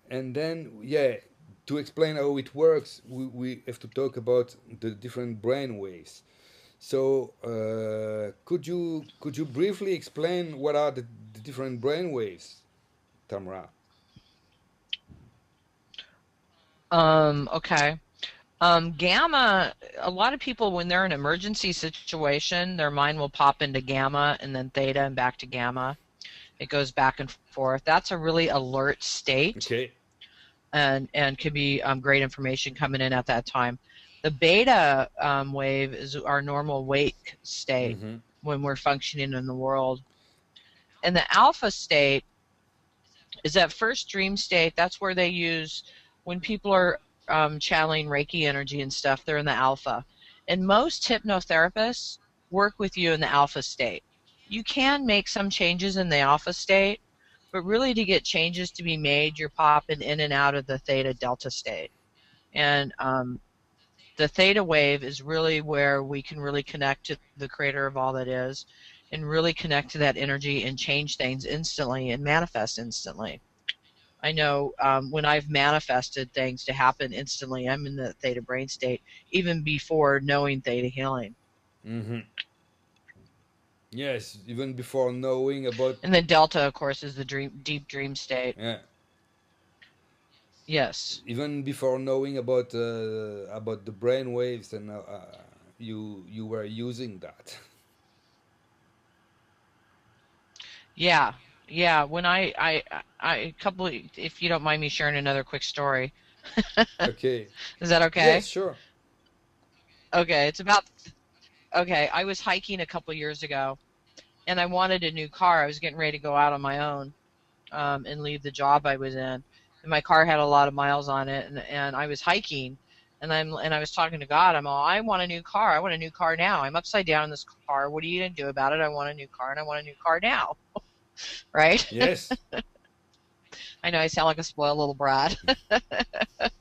And then, yeah, to explain how it works, we have to talk about the different brain waves. So, could you briefly explain what are the different brain waves, Tamra? Okay. Gamma, a lot of people, when they're in an emergency situation, their mind will pop into gamma and then theta and back to gamma. It goes back and forth. That's a really alert state, Okay. and can be great information coming in at that time. The beta wave is our normal wake state Mm-hmm. when we're functioning in the world. And the alpha state is that first dream state. That's where they use when people are channeling Reiki energy and stuff, they're in the alpha. And most hypnotherapists work with you in the alpha state. You can make some changes in the alpha state, but really to get changes to be made, you're popping in and out of the theta delta state. And the theta wave is really where we can really connect to the creator of all that is and really connect to that energy and change things instantly and manifest instantly. I know when I've manifested things to happen instantly, I'm in the theta brain state even before knowing theta healing. Mm-hmm. Yes, even before knowing about, And then delta, of course, is the deep dream state. yeah, Yes. even before knowing about the brain waves, and you were using that. Yeah. Yeah. When a couple, if you don't mind me sharing another quick story, Okay. is that Yes, okay? sure. Okay. It's about, okay. I was hiking a couple years ago and I wanted a new car. I was getting ready to go out on my own and leave the job I was in. And my car had a lot of miles on it, and I was hiking, and I was talking to God. I'm all, I want a new car. I want a new car now. I'm upside down in this car. What are you gonna do about it? I want a new car, and I want a new car now. Right? Yes. I know I sound like a spoiled little brat.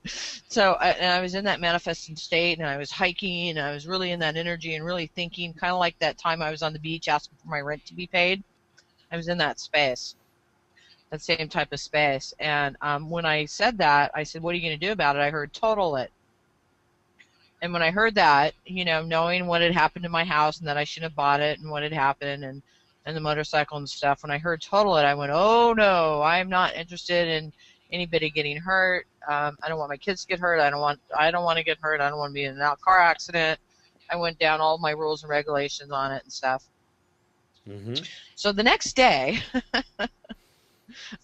So, and I was in that manifesting state, and I was hiking, and I was really in that energy and really thinking, kind of like that time I was on the beach asking for my rent to be paid. I was in that space, that same type of space. And when I said that, I said, "What are you going to do about it?" I heard total it. And when I heard that, knowing what had happened to my house and that I shouldn't have bought it and what had happened and the motorcycle and stuff, when I heard total it, I went, "Oh no, I'm not interested in anybody getting hurt. I don't want my kids to get hurt. I don't want to get hurt. I don't want to be in a car accident." I went down all my rules and regulations on it and stuff. Mm-hmm. So the next day,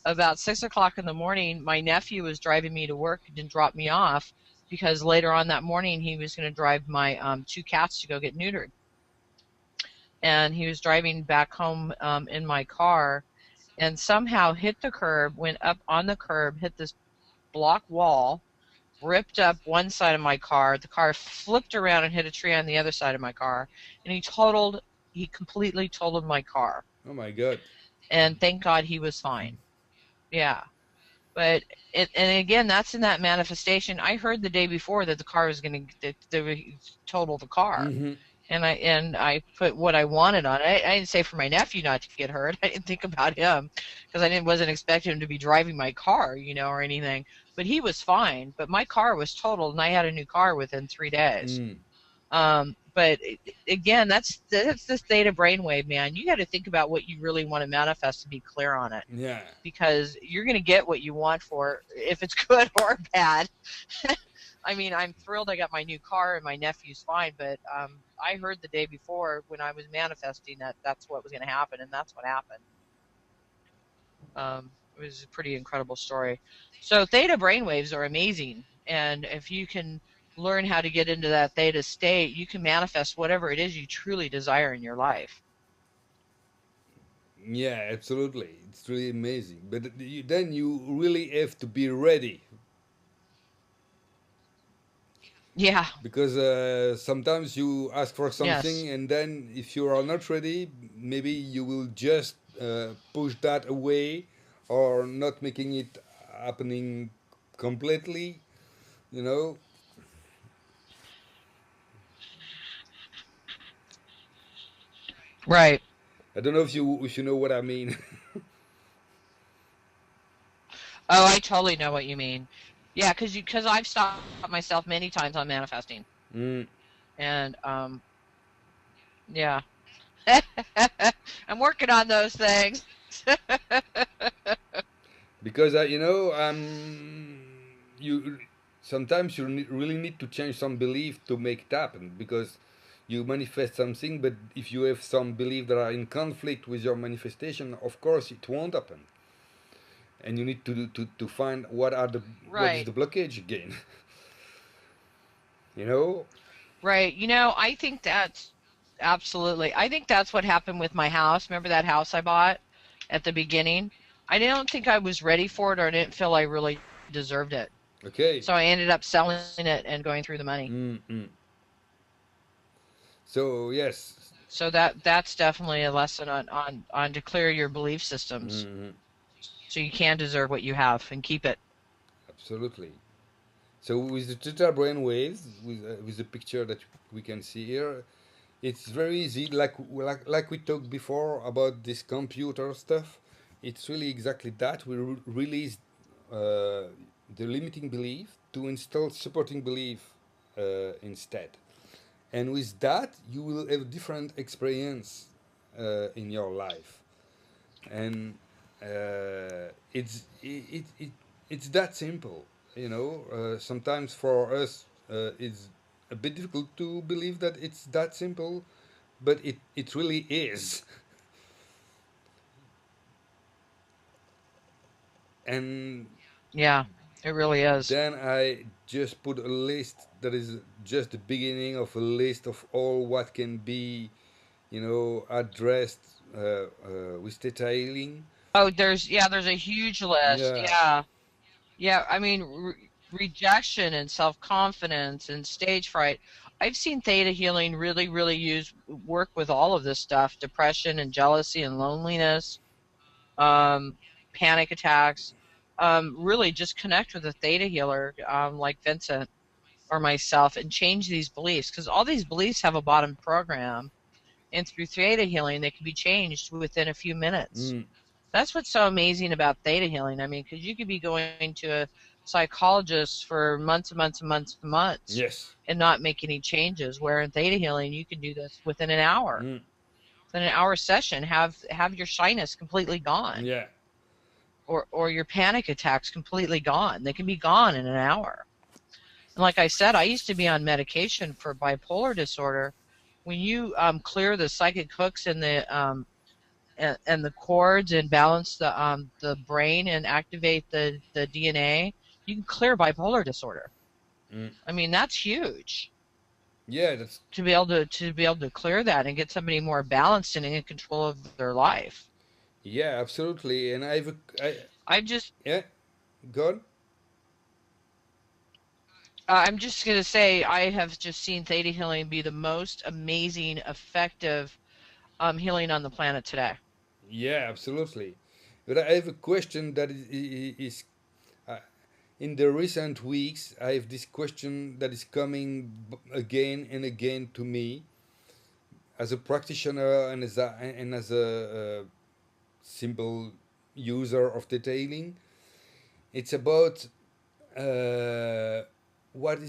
about 6 o'clock in the morning, my nephew was driving me to work and dropped me off because later on that morning he was going to drive my two cats to go get neutered. And he was driving back home in my car and somehow hit the curb, went up on the curb, hit this block wall, ripped up one side of my car. The car flipped around and hit a tree on the other side of my car. And he completely totaled my car. Oh my God. And thank God he was fine. Yeah. But and again, that's in that manifestation. I heard the day before that the car was going to they would total the car, Mm-hmm. and I put what I wanted on it. I didn't say for my nephew not to get hurt. I didn't think about him because wasn't expecting him to be driving my car, or anything. But he was fine. But my car was totaled, and I had a new car within 3 days. Mm. But again, that's the theta brainwave, man. You got to think about what you really want to manifest to be clear on it, Yeah. because you're going to get what you want for if it's good or bad. I mean, I'm thrilled I got my new car and my nephew's fine, but I heard the day before when I was manifesting that that's what was going to happen, and that's what happened. It was a pretty incredible story. So theta brainwaves are amazing, and if you can learn how to get into that theta state, you can manifest whatever it is you truly desire in your life. Yeah, absolutely. It's really amazing. But then you really have to be ready, Yeah. because sometimes you ask for Yes. something, and then if you are not ready, maybe you will just push that away, or not making it happening completely. You know, Right. I don't know if you know what I mean. Oh, I totally know what you mean. Yeah, because I've stopped myself many times on manifesting, Mm. and yeah, I'm working on those things. Because you sometimes you really need to change some belief to make it happen, because you manifest something, but if you have some belief that are in conflict with your manifestation, of course it won't happen, and you need to find what is Right, the blockage again. you know right. I think that's absolutely. I think that's what happened with my house. Remember that house I bought at the beginning? I don't think I was ready for it, or I didn't feel I really deserved it. okay. So I ended up selling it and going through the money. Mm-mm. So yes. So that's definitely a lesson on to clear your belief systems, Mm-hmm. so you can deserve what you have and keep it. Absolutely. So with the theta brain waves, with the picture that we can see here, it's very easy. Like we talked before about this computer stuff. It's really exactly that. We release the limiting belief to install supporting belief instead, and with that you will have different experience in your life, and it's that simple. Sometimes for us it's a bit difficult to believe that it's that simple, but it really is. And Yeah, it really is. then I just put a list that is just the beginning of a list of all what can be, addressed with Theta Healing. Oh, there's a huge list. Yeah. Yeah. Yeah, I mean, rejection and self-confidence and stage fright. I've seen theta healing really, really work with all of this stuff, depression and jealousy and loneliness, um, panic attacks. Really just connect with a theta healer, like Vincent or myself, and change these beliefs, because all these beliefs have a bottom program, and through theta healing, they can be changed within a few minutes. Mm. That's what's so amazing about theta healing. I mean, because you could be going to a psychologist for months and months and months and months Yes. and not make any changes. Where in theta healing, you can do this within an hour. Mm. Within an hour session, have your shyness completely gone, Yeah. or your panic attacks completely gone. They can be gone in an hour. And like I said, I used to be on medication for bipolar disorder. When you clear the psychic hooks in the and the cords and balance the brain and activate the DNA, you can clear bipolar disorder. Mm. I mean, that's huge Yeah, that's to be able to clear that and get somebody more balanced and in control of their life. yeah, absolutely. And I just yeah, good. I'm just gonna say I have just seen theta healing be the most amazing, effective healing on the planet today. Yeah, absolutely. But I have a question that is uh, in the recent weeks, I have this question that is coming again and again to me as a practitioner and as a simple user of detailing. It's about uh, what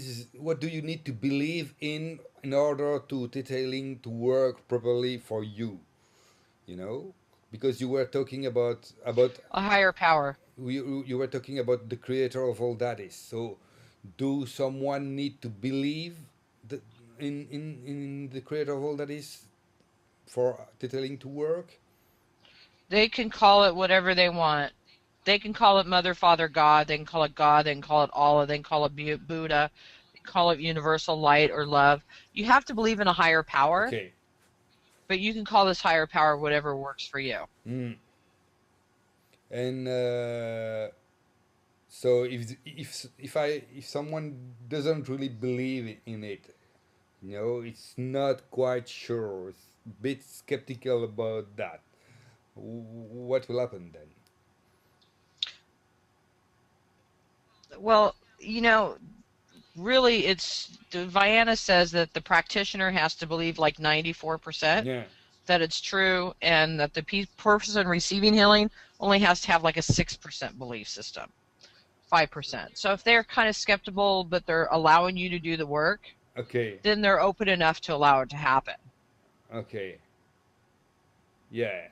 do you need to believe in order to detailing to work properly for you. You know, because you were talking about A higher power. you were talking about the creator of all that is. So, do someone need to believe that in the creator of all that is for detailing to work? They can call it whatever they want. They can call it Mother, Father, God. They can call it God. They can call it Allah. They can call it Buddha. They can call it universal light or love. You have to believe in a higher power, Okay. but you can call this higher power whatever works for you. Mm. And so if someone doesn't really believe in it, it's not quite sure, it's a bit skeptical about that. What will happen then? Well, really, Vienna says that the practitioner has to believe like 94% Yeah. that it's true, and that the person receiving healing only has to have like a 6% belief system. 5%. So if they're kind of skeptical, but they're allowing you to do the work, Okay. then they're open enough to allow it to happen. Okay. Yeah,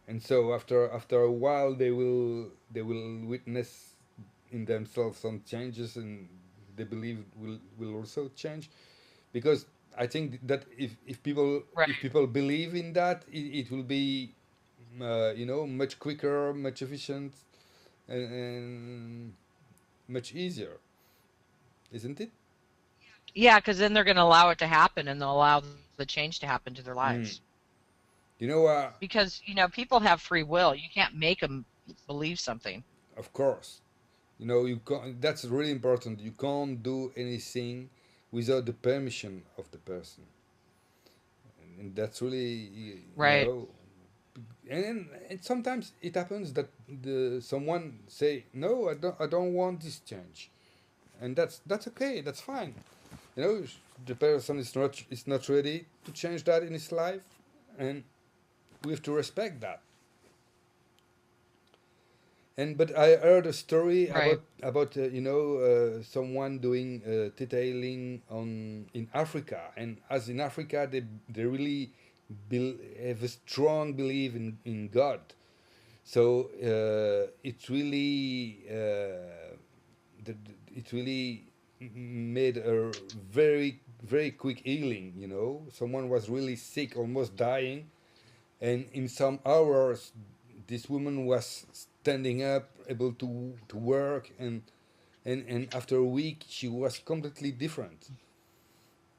and so after a while they will witness in themselves some changes, and they believe will also change, because I think that Right. if people believe in that, it will be much quicker, much efficient, and much easier, isn't it? Yeah, because then they're going to allow it to happen and they'll allow the change to happen to their Mm. lives. You know, Because, people have free will. You can't make them believe something. of course, you can't. That's really important. You can't do anything without the permission of the person, and that's really Right. and sometimes it happens that someone say no, I don't want this change, and that's okay, that's fine. The person is not ready to change that in his life, and we have to respect that. And but I heard a story Right. about someone doing Theta Healing in Africa, and as in Africa they really have a strong belief in God. So it really made a very very quick healing. Someone was really sick, almost dying, and in some hours this woman was standing up, able to work, and after a week she was completely different.